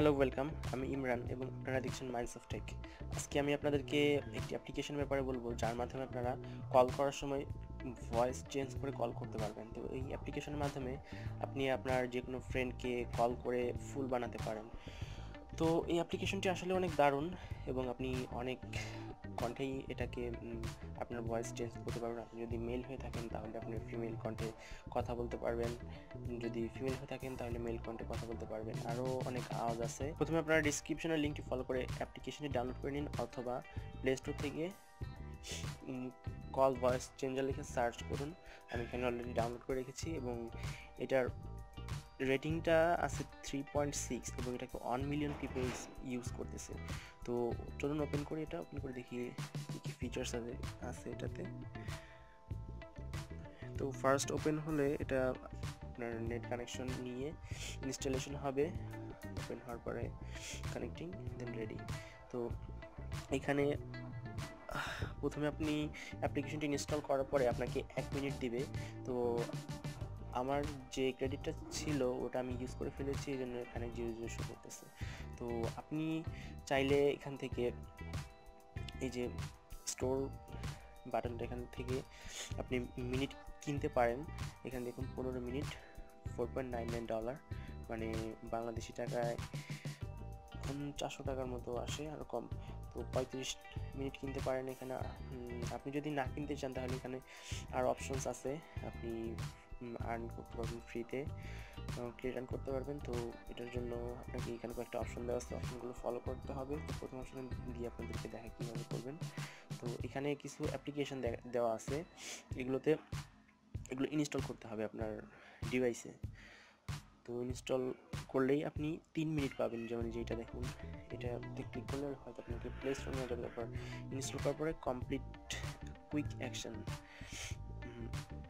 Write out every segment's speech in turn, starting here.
Hello welcome, আমি ইমরান এবং আপনারা দেখছেন মাইন্ডস অফ টেক। আজকে আমি আপনাদেরকে একটি অ্যাপ্লিকেশন ব্যাপারে বলবো যার মাধ্যমে আপনারা কল করার সময় ভয়েস চেঞ্জ করে কল করতে পারবেন। তো এই অ্যাপ্লিকেশনের মাধ্যমে আপনি আপনার যে কোনো ফ্রেন্ডকে কল করে ফুল বানাতে পারেন। তো এই অ্যাপ্লিকেশনটি আসলে অনেক দারুণ এবং আপনি অনেক কণ্ঠেই এটাকে আপনার ভয়েস চেঞ্জ করতে পারবেন। আপনি যদি মেল হয়ে থাকেন তাহলে আপনি ফিমেল কণ্ঠে কথা বলতে পারবেন, যদি ফিমেল হয়ে থাকেন তাহলে মেল কণ্ঠে কথা বলতে পারবেন। আরও অনেক আওয়াজ আছে। প্রথমে আপনারা ডিসক্রিপশনের লিঙ্কটি ফলো করে অ্যাপ্লিকেশনটি ডাউনলোড করে নিন, অথবা প্লে স্টোর থেকে কল ভয়েস চেঞ্জার লিখে সার্চ করুন। আমি এখানে অলরেডি ডাউনলোড করে রেখেছি এবং এটার রেটিংটা আছে 3.6 এবং এটাকে 1 মিলিয়ন পিপল ইউজ করতেছে। তো চলুন ওপেন করে দেখি কী ফিচার্স আছে এটাতে। তো ফার্স্ট ওপেন হলে এটা আপনার নেট কানেকশন নিয়ে ইনস্টলেশন হবে। ওপেন হওয়ার পরে কানেক্টিং, দেন রেডি। তো এখানে প্রথমে আপনি অ্যাপ্লিকেশনটি ইনস্টল করার পরে আপনাকে 1 মিনিট দিবে। তো আমার যে ক্রেডিটটা ছিল ওটা আমি ইউজ করে ফেলেছি, এই জন্য এখানে 0 শো করতেছে। তো আপনি চাইলে এখান থেকে এই যে স্টোর বাটনটা, এখান থেকে আপনি মিনিট কিনতে পারেন। এখানে দেখুন 15 মিনিট $4.99, মানে বাংলাদেশি টাকায় 400 টাকার মতো আসে, আর কম। তো 35 মিনিট কিনতে পারেন এখানে। আপনি যদি না কিনতে চান তাহলে এখানে আর অপশনস আছে, আপনি আর্ন করতে পারবেন ফ্রিতে, ক্লিয়ার আর্ন করতে পারবেন। তো এটার জন্য আপনাকে এখানে কয়েকটা অপশন দেওয়া আছে, অপশনগুলো ফলো করতে হবে। তো প্রথম অপশন দিয়ে আপনাদেরকে দেখা কীভাবে করবেন। তো এখানে কিছু অ্যাপ্লিকেশন দেওয়া আছে, এগুলো ইনস্টল করতে হবে আপনার ডিভাইসে। তো ইনস্টল করলেই আপনি 3 মিনিট পাবেন। যেমন যেটা দেখুন, এটাতে ক্লিক করলে হয়তো আপনাকে প্লে স্টোর নিয়ে যাবে। তারপর ইনস্টল করার পরে কমপ্লিট কুইক অ্যাকশন,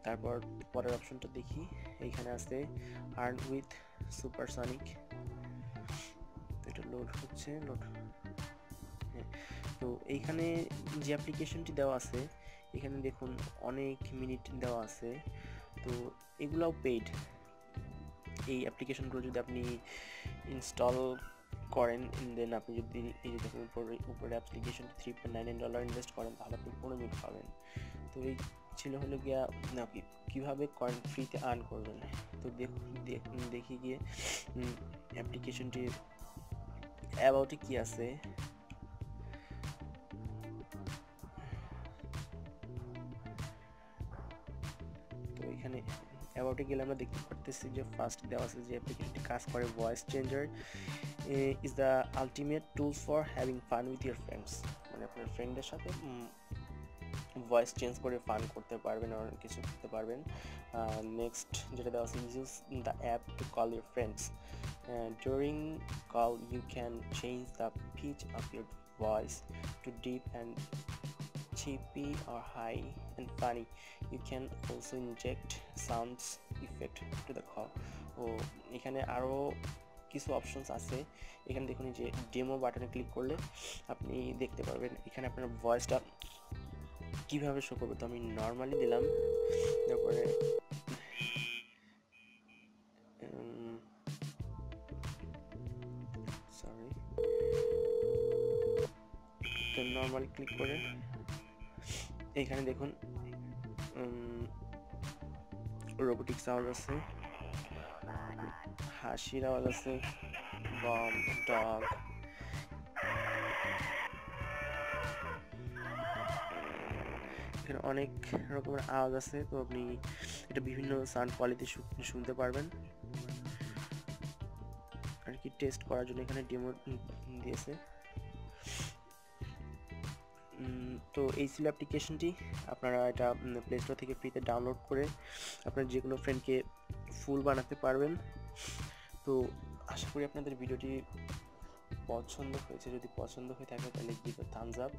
তারপর পরের অপশনটা দেখি। এইখানে আছে আর্ন উইথ সুপারসনিক। এটা লোড হচ্ছে, হ্যাঁ। তো এইখানে যে অ্যাপ্লিকেশনটি দেওয়া আছে, এখানে দেখুন অনেক মিনিট দেওয়া আছে। তো এগুলাও পেইড। এই অ্যাপ্লিকেশনগুলো যদি আপনি ইনস্টল করেন, দেন আপনি যদি এই যে দেখুন উপরে অ্যাপ্লিকেশনটি $3.99 ইনভেস্ট করেন, তাহলে আপনি 15 মিনিট পাবেন। তো এই ছিল হলো গিয়া কীভাবে কয়েন ফ্রিতে আর্ন করবেন। তো দেখি গিয়ে অ্যাপ্লিকেশনটির অ্যাবাউটে কি আছে। তো এখানে অ্যাবাউটে গেলে আমরা দেখতে পারতেছি যে ফার্স্ট দেওয়া আছে যে অ্যাপ্লিকেশনটি কাজ করে voice changer is the ultimate tools for having fun with year friends. মানে আপনার ফ্রেন্ডের সাথে ভয়েস চেঞ্জ করে ফান করতে পারবেন, অনেক কিছু করতে পারবেন। নেক্সট যেটা দেওয়া আছে, use the app to call your friends. During call you can change the pitch of your voice to deep and cheapy or high and funny. You can also inject sounds effect to the call. ও এখানে আরও কিছু options আছে। এখানে দেখুন যে demo বাটনে click করলে আপনি দেখতে পারবেন এখানে আপনার ভয়েসটা কীভাবে শো করবে। তো আমি নর্মালি দিলাম, তারপরে তো নর্মালি ক্লিক করে এইখানে দেখুন রোবোটিক্স আওয়াজ আছে, হাসির আওয়াজ আছে, বম, ডগ, এখানে অনেক রকমের আওয়াজ আছে। তো আপনি এটা বিভিন্ন সাউন্ড কোয়ালিটি শুনতে পারবেন আর কি। টেস্ট করার জন্য এখানে ডেমো দিয়েছে। তো এই ছিল অ্যাপ্লিকেশনটি। আপনারা এটা প্লে স্টোর থেকে ফ্রিতে ডাউনলোড করে আপনার যে কোনো ফ্রেন্ডকে ফুল বানাতে পারবেন। তো আশা করি আপনাদের ভিডিওটি পছন্দ হয়েছে। যদি পছন্দ হয়ে থাকে তাহলে give a Thums up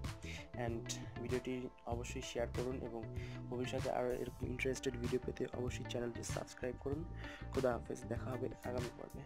and ভিডিওটি অবশ্যই শেয়ার করুন, এবং ভবিষ্যতে আরও এরকম ইন্টারেস্টেড ভিডিও পেতে অবশ্যই চ্যানেলটি সাবস্ক্রাইব করুন। খোদা হাফেজ, দেখা হবে আগামী পর্বে।